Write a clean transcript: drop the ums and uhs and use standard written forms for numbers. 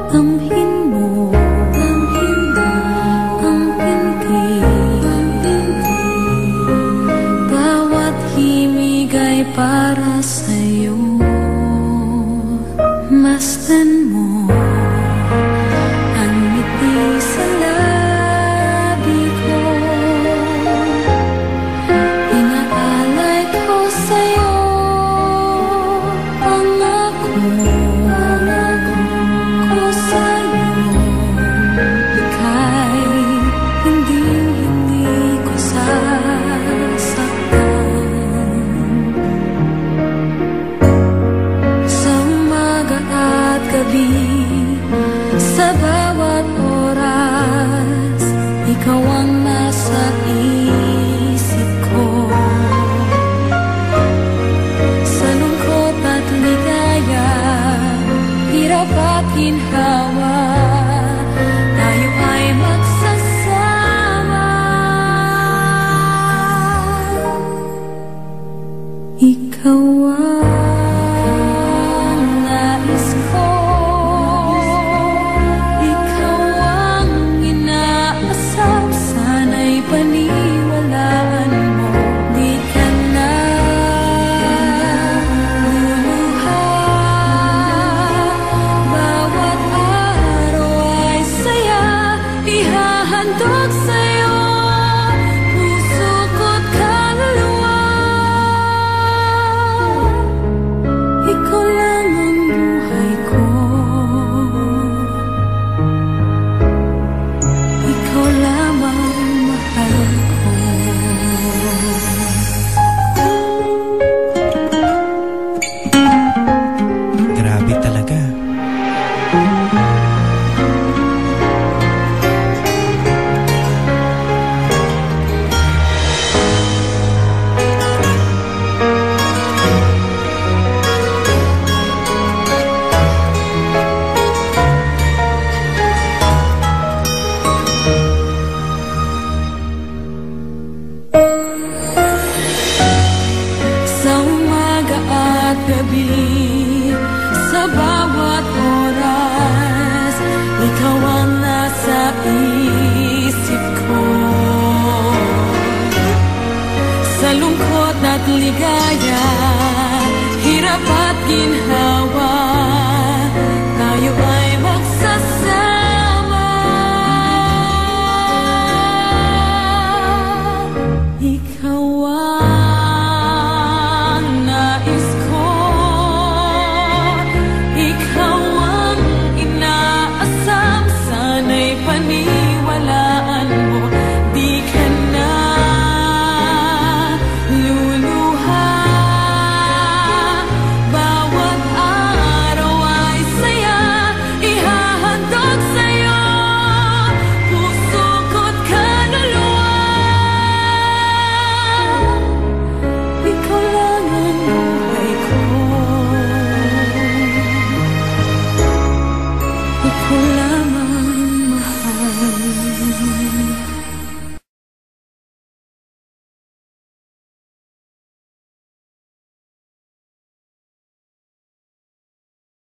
Damhin mo ang pintig. Bawat himig ay para sa'yo. Masdan mo ang ngiti sa labi ko. Inaalay ko sa'yo, pangako ko sa'yo. Ika'y hindi ko sasaktan. Sa umaga at gabi, sa bawat oras, ikaw ang nasa isip ko. Sa lungkot at ligaya, hirap at ginhawa, tayo ay